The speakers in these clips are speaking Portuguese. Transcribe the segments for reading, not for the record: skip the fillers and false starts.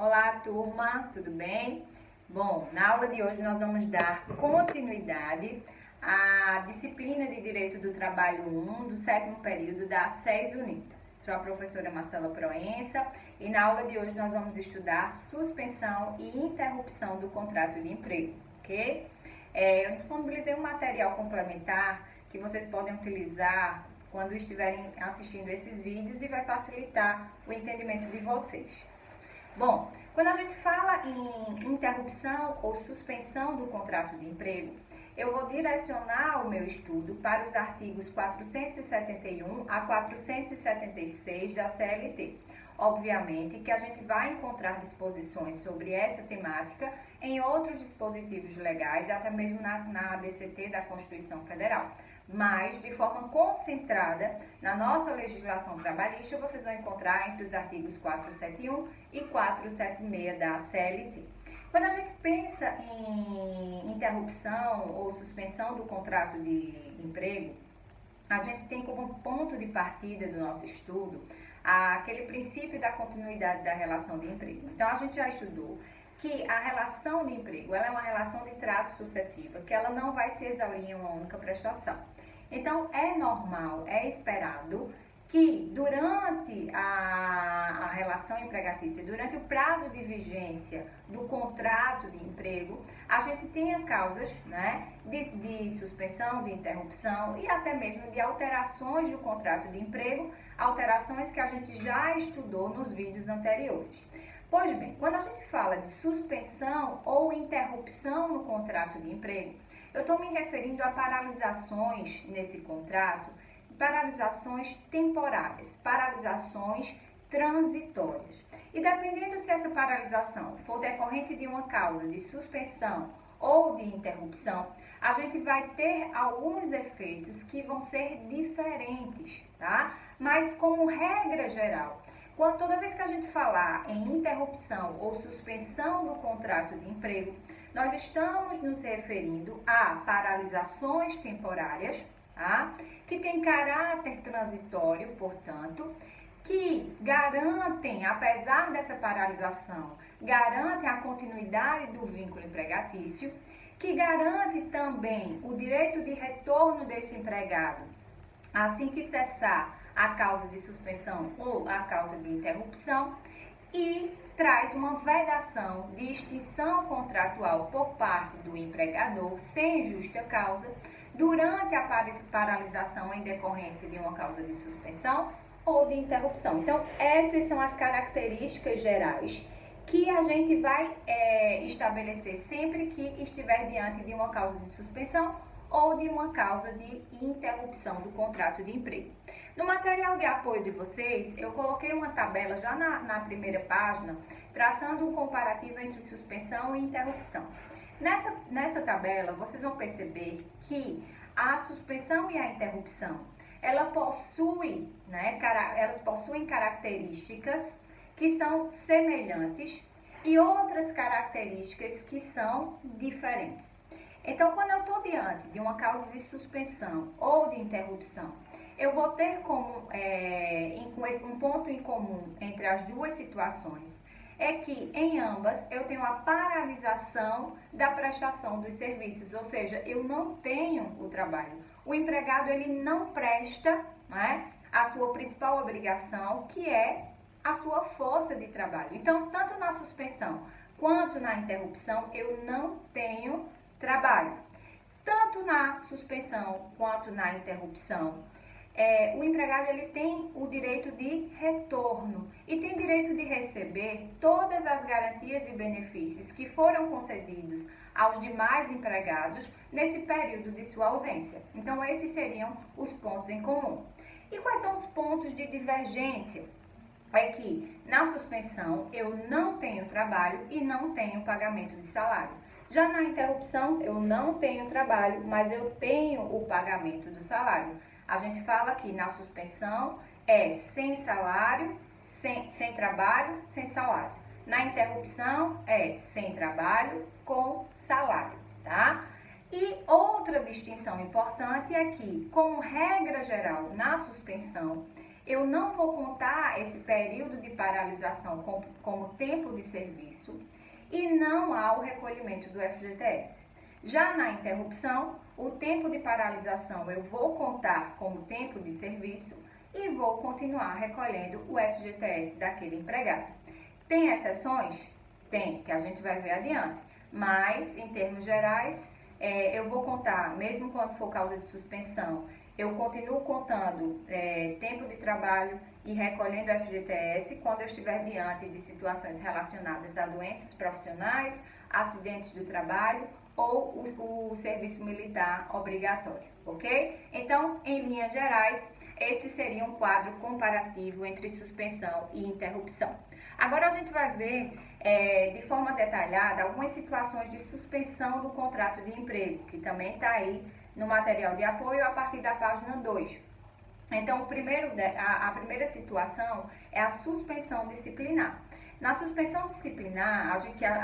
Olá, turma, tudo bem? Bom, na aula de hoje nós vamos dar continuidade à disciplina de Direito do Trabalho 1 do 7º período da SES UNITA. Sou a professora Marcela Proença e na aula de hoje nós vamos estudar suspensão e interrupção do contrato de emprego, ok? Eu disponibilizei um material complementar que vocês podem utilizar quando estiverem assistindo esses vídeos e vai facilitar o entendimento de vocês. Bom, quando a gente fala em interrupção ou suspensão do contrato de emprego, eu vou direcionar o meu estudo para os artigos 471 a 476 da CLT. Obviamente que a gente vai encontrar disposições sobre essa temática em outros dispositivos legais, até mesmo na ADCT da Constituição Federal. Mas, de forma concentrada, na nossa legislação trabalhista, vocês vão encontrar entre os artigos 471 e 476 da CLT. Quando a gente pensa em interrupção ou suspensão do contrato de emprego, a gente tem como ponto de partida do nosso estudo aquele princípio da continuidade da relação de emprego. Então, a gente já estudou que a relação de emprego ela é uma relação de trato sucessiva, que ela não vai se exaurir em uma única prestação. Então, é normal, é esperado que durante a relação empregatícia, durante o prazo de vigência do contrato de emprego, a gente tenha causas, de suspensão, de interrupção e até mesmo de alterações do contrato de emprego, alterações que a gente já estudou nos vídeos anteriores. Pois bem, quando a gente fala de suspensão ou interrupção no contrato de emprego, eu estou me referindo a paralisações nesse contrato, paralisações temporárias, paralisações transitórias. E dependendo se essa paralisação for decorrente de uma causa de suspensão ou de interrupção, a gente vai ter alguns efeitos que vão ser diferentes, tá? Mas como regra geral, toda vez que a gente falar em interrupção ou suspensão do contrato de emprego, nós estamos nos referindo a paralisações temporárias, tá? Que têm caráter transitório, portanto, que garantem, apesar dessa paralisação, garantem a continuidade do vínculo empregatício, que garante também o direito de retorno desse empregado assim que cessar a causa de suspensão ou a causa de interrupção e traz uma vedação de extinção contratual por parte do empregador sem justa causa durante a paralisação em decorrência de uma causa de suspensão ou de interrupção. Então, essas são as características gerais que a gente vai estabelecer sempre que estiver diante de uma causa de suspensão ou de uma causa de interrupção do contrato de emprego. No material de apoio de vocês, eu coloquei uma tabela já na primeira página, traçando um comparativo entre suspensão e interrupção. Nessa tabela, vocês vão perceber que a suspensão e a interrupção, elas possuem características que são semelhantes e outras características que são diferentes. Então, quando eu estou diante de uma causa de suspensão ou de interrupção, eu vou ter como um ponto em comum entre as duas situações, é que em ambas eu tenho a paralisação da prestação dos serviços, ou seja, eu não tenho o trabalho. O empregado ele não presta a sua principal obrigação, que é a sua força de trabalho. Então, tanto na suspensão quanto na interrupção, eu não tenho trabalho. Tanto na suspensão quanto na interrupção, o empregado ele tem o direito de retorno e tem direito de receber todas as garantias e benefícios que foram concedidos aos demais empregados nesse período de sua ausência. Então, esses seriam os pontos em comum. E quais são os pontos de divergência? É que na suspensão eu não tenho trabalho e não tenho pagamento de salário. Já na interrupção eu não tenho trabalho, mas eu tenho o pagamento do salário. A gente fala que na suspensão é sem salário, sem trabalho, sem salário. Na interrupção é sem trabalho, com salário, tá? E outra distinção importante é que, como regra geral, na suspensão, eu não vou contar esse período de paralisação como tempo de serviço e não há o recolhimento do FGTS. Já na interrupção, o tempo de paralisação eu vou contar como tempo de serviço e vou continuar recolhendo o FGTS daquele empregado. Tem exceções? Tem, que a gente vai ver adiante, mas em termos gerais, eu vou contar, mesmo quando for causa de suspensão, eu continuo contando tempo de trabalho e recolhendo FGTS quando eu estiver diante de situações relacionadas a doenças profissionais, acidentes do trabalho ou o serviço militar obrigatório, ok? Então, em linhas gerais, esse seria um quadro comparativo entre suspensão e interrupção. Agora a gente vai ver de forma detalhada algumas situações de suspensão do contrato de emprego, que também está aí no material de apoio a partir da página 2. Então, a primeira situação é a suspensão disciplinar. Na suspensão disciplinar, a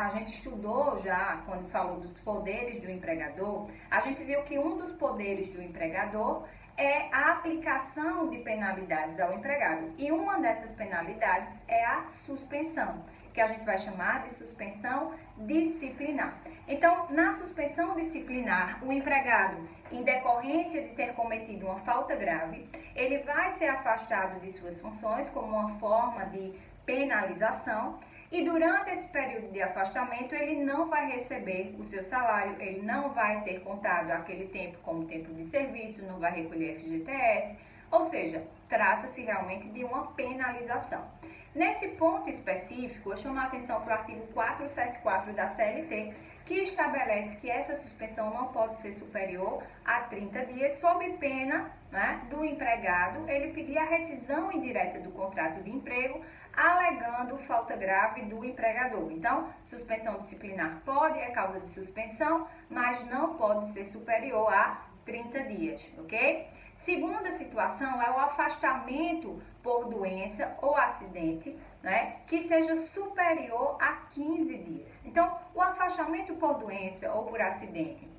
gente estudou já, quando falou dos poderes do empregador, a gente viu que um dos poderes do empregador é a aplicação de penalidades ao empregado. E uma dessas penalidades é a suspensão, que a gente vai chamar de suspensão disciplinar. Então, na suspensão disciplinar, o empregado, em decorrência de ter cometido uma falta grave, ele vai ser afastado de suas funções como uma forma de penalização e durante esse período de afastamento ele não vai receber o seu salário, ele não vai ter contado aquele tempo como tempo de serviço, não vai recolher FGTS, ou seja, trata-se realmente de uma penalização. Nesse ponto específico, eu chamo a atenção para o artigo 474 da CLT, que estabelece que essa suspensão não pode ser superior a 30 dias, sob pena, né, do empregado ele pedir a rescisão indireta do contrato de emprego, alegando falta grave do empregador. Então, suspensão disciplinar pode, é causa de suspensão, mas não pode ser superior a 30 dias, ok? Segunda situação é o afastamento por doença ou acidente, né, que seja superior a 15 dias. Então, o afastamento por doença ou por acidente,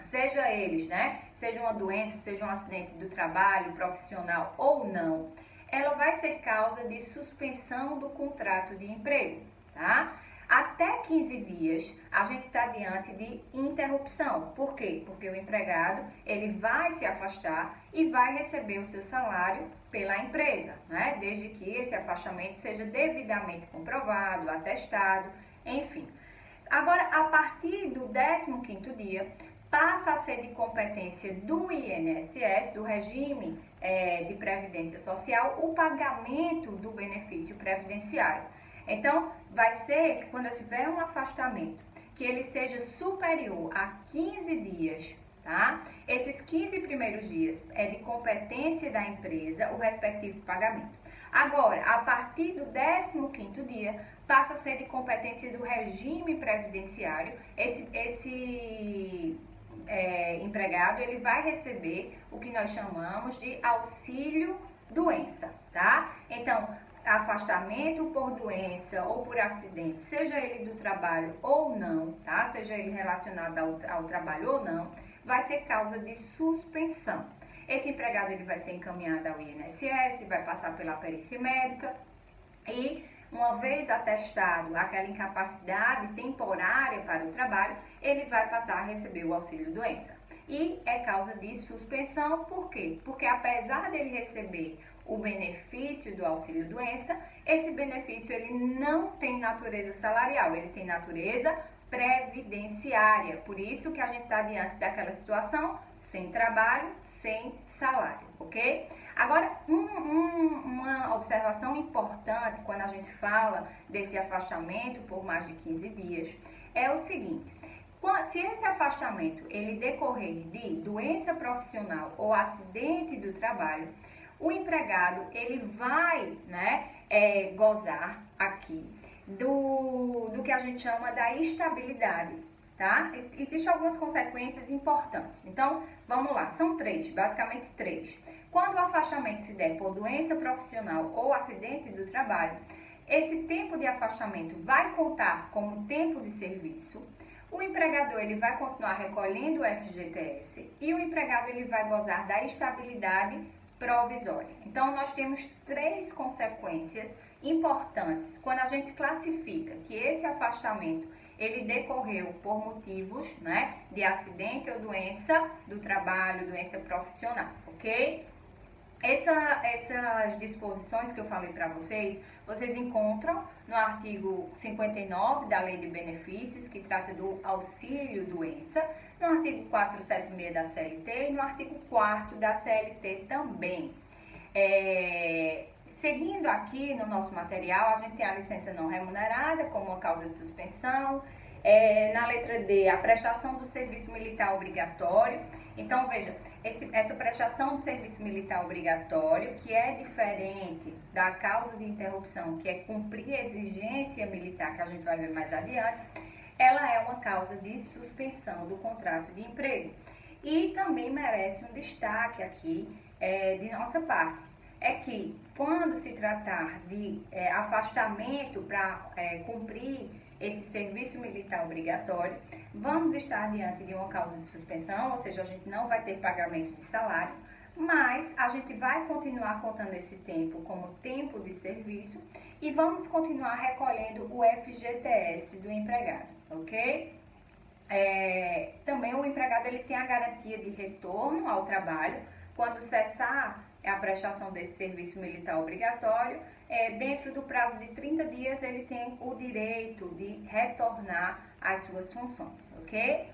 seja eles, né, seja uma doença, seja um acidente do trabalho, profissional ou não, ela vai ser causa de suspensão do contrato de emprego, tá? Até 15 dias, a gente está diante de interrupção. Por quê? Porque o empregado, ele vai se afastar e vai receber o seu salário pela empresa, né? Desde que esse afastamento seja devidamente comprovado, atestado, enfim. Agora, a partir do 15º dia, passa a ser de competência do INSS, do regime de previdência social, o pagamento do benefício previdenciário. Então, vai ser, quando eu tiver um afastamento, que ele seja superior a 15 dias, tá? Esses 15 primeiros dias é de competência da empresa, o respectivo pagamento. Agora, a partir do 15º dia, passa a ser de competência do regime previdenciário. Esse empregado, ele vai receber o que nós chamamos de auxílio doença, tá? Então, afastamento por doença ou por acidente, seja ele do trabalho ou não, tá? Seja ele relacionado ao trabalho ou não, vai ser causa de suspensão. Esse empregado, ele vai ser encaminhado ao INSS, vai passar pela perícia médica e, uma vez atestado aquela incapacidade temporária para o trabalho, ele vai passar a receber o auxílio doença. E é causa de suspensão, por quê? Porque apesar dele receber o benefício do auxílio doença, esse benefício ele não tem natureza salarial, ele tem natureza previdenciária. Por isso que a gente está diante daquela situação sem trabalho, sem salário, ok? Agora, uma observação importante quando a gente fala desse afastamento por mais de 15 dias é o seguinte: se esse afastamento ele decorrer de doença profissional ou acidente do trabalho, o empregado ele vai, né, gozar aqui do que a gente chama da estabilidade, tá? Existem algumas consequências importantes. Então, vamos lá, são basicamente três. Quando o afastamento se der por doença profissional ou acidente do trabalho, esse tempo de afastamento vai contar como tempo de serviço. O empregador ele vai continuar recolhendo o FGTS e o empregado ele vai gozar da estabilidade provisória. Então, nós temos 3 consequências importantes quando a gente classifica que esse afastamento ele decorreu por motivos, né, de acidente ou doença do trabalho, doença profissional, ok? Essas disposições que eu falei para vocês encontram no artigo 59 da Lei de Benefícios, que trata do auxílio-doença, no artigo 476 da CLT e no artigo 4º da CLT também. Seguindo aqui no nosso material, a gente tem a licença não remunerada como uma causa de suspensão. Na letra D, a prestação do serviço militar obrigatório. Então, veja, essa prestação do serviço militar obrigatório, que é diferente da causa de interrupção, que é cumprir a exigência militar, que a gente vai ver mais adiante, ela é uma causa de suspensão do contrato de emprego. E também merece um destaque aqui de nossa parte. É que quando se tratar de afastamento para cumprir esse serviço militar obrigatório, vamos estar diante de uma causa de suspensão, ou seja, a gente não vai ter pagamento de salário, mas a gente vai continuar contando esse tempo como tempo de serviço e vamos continuar recolhendo o FGTS do empregado, ok? Também o empregado ele tem a garantia de retorno ao trabalho quando cessar a prestação desse serviço militar obrigatório. Dentro do prazo de 30 dias ele tem o direito de retornar às suas funções, ok?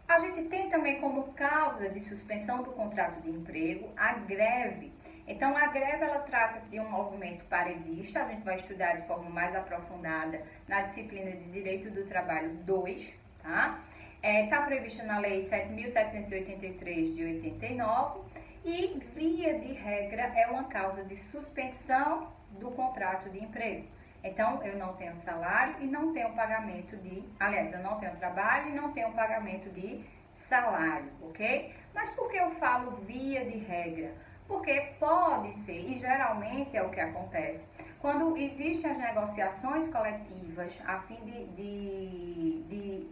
A gente tem também como causa de suspensão do contrato de emprego a greve. Então, a greve, ela trata-se de um movimento paredista, a gente vai estudar de forma mais aprofundada na disciplina de Direito do Trabalho 2, tá? Está prevista na Lei 7.783 de 89 e, via de regra, é uma causa de suspensão do contrato de emprego. Então, eu não tenho salário e não tenho pagamento de... Aliás, eu não tenho trabalho e não tenho pagamento de salário, ok? Mas por que eu falo via de regra? Porque pode ser, e geralmente é o que acontece, quando existem as negociações coletivas a fim de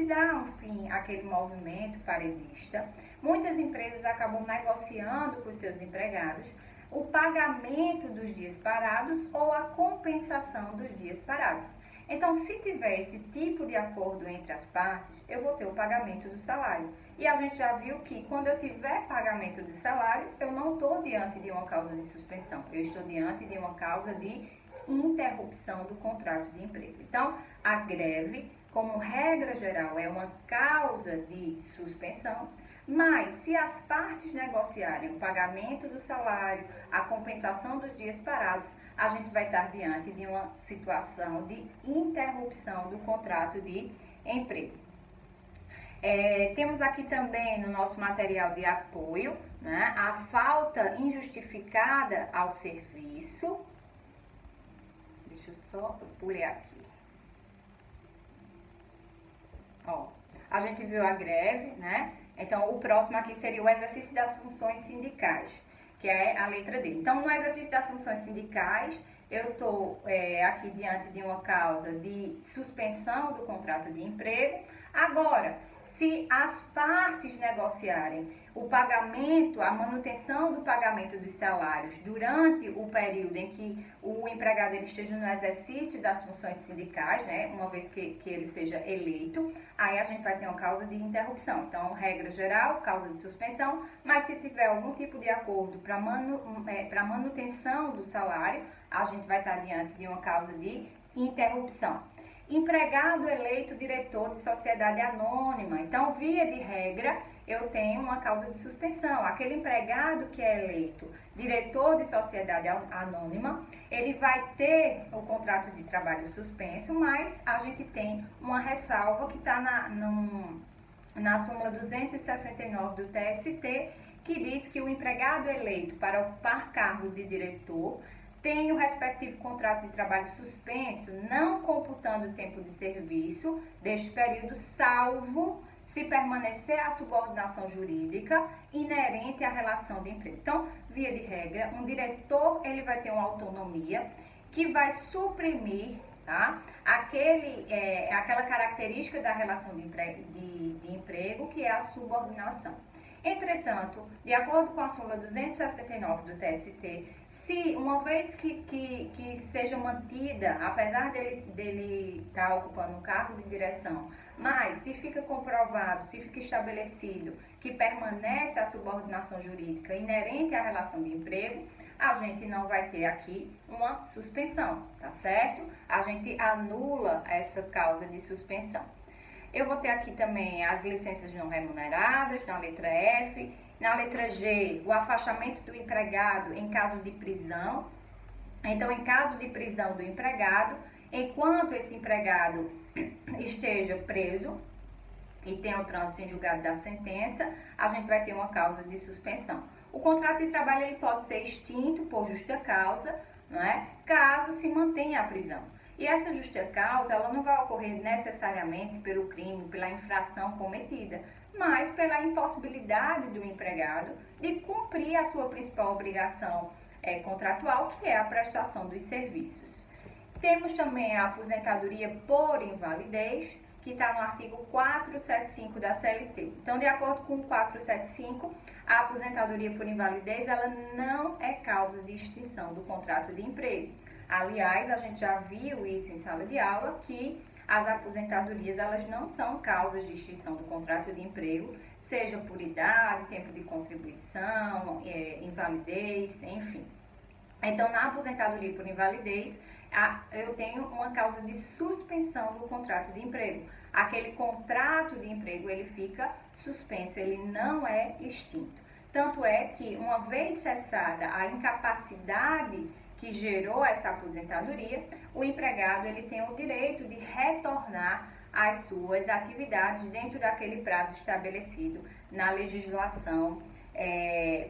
dar um fim àquele movimento paredista, muitas empresas acabam negociando com os seus empregados o pagamento dos dias parados ou a compensação dos dias parados. Então, se tiver esse tipo de acordo entre as partes, eu vou ter o pagamento do salário. E a gente já viu que quando eu tiver pagamento de salário, eu não estou diante de uma causa de suspensão, eu estou diante de uma causa de interrupção do contrato de emprego. Então, a greve, como regra geral, é uma causa de suspensão, mas se as partes negociarem o pagamento do salário, a compensação dos dias parados, a gente vai estar diante de uma situação de interrupção do contrato de emprego. Temos aqui também no nosso material de apoio, né, a falta injustificada ao serviço. Deixa eu só pular aqui. A gente viu a greve, né? Então, o próximo aqui seria o exercício das funções sindicais, que é a letra D. Então, no exercício das funções sindicais, eu estou aqui diante de uma causa de suspensão do contrato de emprego. Agora, se as partes negociarem o pagamento, a manutenção do pagamento dos salários durante o período em que o empregado ele esteja no exercício das funções sindicais, né, uma vez que ele seja eleito, aí a gente vai ter uma causa de interrupção. Então, regra geral, causa de suspensão, mas se tiver algum tipo de acordo para manutenção do salário, a gente vai estar diante de uma causa de interrupção. Empregado eleito diretor de sociedade anônima. Então, via de regra, eu tenho uma causa de suspensão. Aquele empregado que é eleito diretor de sociedade anônima, ele vai ter o contrato de trabalho suspenso, mas a gente tem uma ressalva que está na súmula 269 do TST, que diz que o empregado eleito para ocupar cargo de diretor tem o respectivo contrato de trabalho suspenso, não computando o tempo de serviço deste período, salvo se permanecer a subordinação jurídica inerente à relação de emprego. Então, via de regra, um diretor ele vai ter uma autonomia que vai suprimir, tá, aquela característica da relação de emprego que é a subordinação. Entretanto, de acordo com a súmula 269 do TST, se uma vez que seja mantida, apesar dele estar ocupando um cargo de direção, mas se fica comprovado, se fica estabelecido que permanece a subordinação jurídica inerente à relação de emprego, a gente não vai ter aqui uma suspensão, tá certo? A gente anula essa causa de suspensão. Eu vou ter aqui também as licenças não remuneradas, na letra F. Na letra G, o afastamento do empregado em caso de prisão. Então, em caso de prisão do empregado, enquanto esse empregado esteja preso e tenha o trânsito em julgado da sentença, a gente vai ter uma causa de suspensão. O contrato de trabalho ele pode ser extinto por justa causa, não é? Caso se mantenha a prisão. E essa justa causa, ela não vai ocorrer necessariamente pelo crime, pela infração cometida, mas pela impossibilidade do empregado de cumprir a sua principal obrigação contratual, que é a prestação dos serviços. Temos também a aposentadoria por invalidez, que está no artigo 475 da CLT. Então, de acordo com o 475, a aposentadoria por invalidez, ela não é causa de extinção do contrato de emprego. Aliás, a gente já viu isso em sala de aula, que as aposentadorias, elas não são causas de extinção do contrato de emprego, seja por idade, tempo de contribuição, invalidez, enfim. Então, na aposentadoria por invalidez, eu tenho uma causa de suspensão do contrato de emprego. Aquele contrato de emprego, ele fica suspenso, ele não é extinto. Tanto é que, uma vez cessada a incapacidade que gerou essa aposentadoria, o empregado ele tem o direito de retornar às suas atividades dentro daquele prazo estabelecido na legislação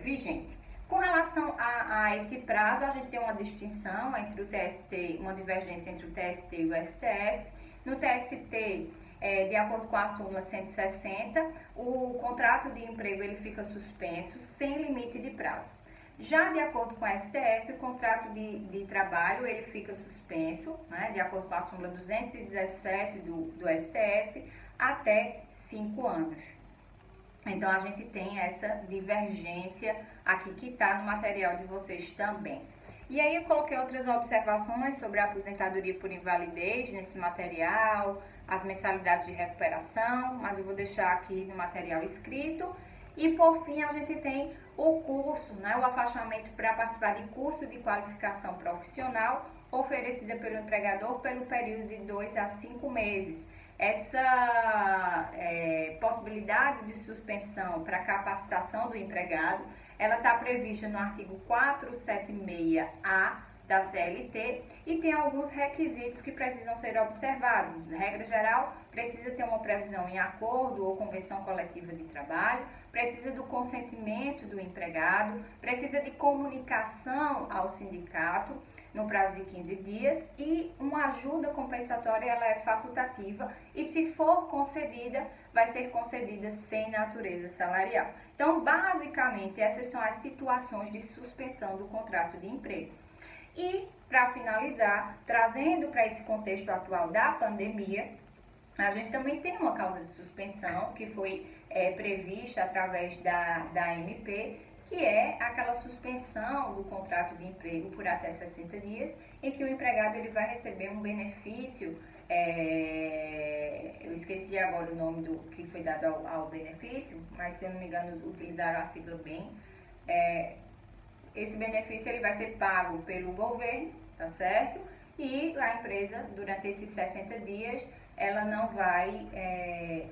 vigente. Com relação a esse prazo, a gente tem uma distinção entre o TST, uma divergência entre o TST e o STF. No TST, de acordo com a súmula 160, o contrato de emprego ele fica suspenso sem limite de prazo. Já de acordo com a STF, o contrato de trabalho ele fica suspenso, né, de acordo com a súmula 217 do STF, até 5 anos. Então, a gente tem essa divergência aqui que está no material de vocês também. E aí, eu coloquei outras observações sobre a aposentadoria por invalidez nesse material, as mensalidades de recuperação, mas eu vou deixar aqui no material escrito. E, por fim, a gente tem o curso, né, o afastamento para participar de curso de qualificação profissional oferecida pelo empregador pelo período de 2 a 5 meses. Essa possibilidade de suspensão para capacitação do empregado, ela está prevista no artigo 476A da CLT e tem alguns requisitos que precisam ser observados. Regra geral, precisa ter uma previsão em acordo ou convenção coletiva de trabalho, precisa do consentimento do empregado, precisa de comunicação ao sindicato no prazo de 15 dias e uma ajuda compensatória ela é facultativa e se for concedida, vai ser concedida sem natureza salarial. Então, basicamente, essas são as situações de suspensão do contrato de emprego. E, para finalizar, trazendo para esse contexto atual da pandemia, a gente também tem uma causa de suspensão que foi prevista através da MP, que é aquela suspensão do contrato de emprego por até 60 dias, em que o empregado ele vai receber um benefício, eu esqueci agora o nome do que foi dado ao benefício, mas se eu não me engano utilizaram a sigla bem. Esse benefício ele vai ser pago pelo governo, tá certo? E a empresa, durante esses 60 dias, ela não vai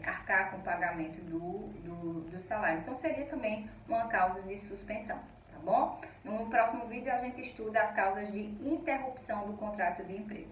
arcar com o pagamento do salário. Então, seria também uma causa de suspensão, tá bom? No próximo vídeo, a gente estuda as causas de interrupção do contrato de emprego.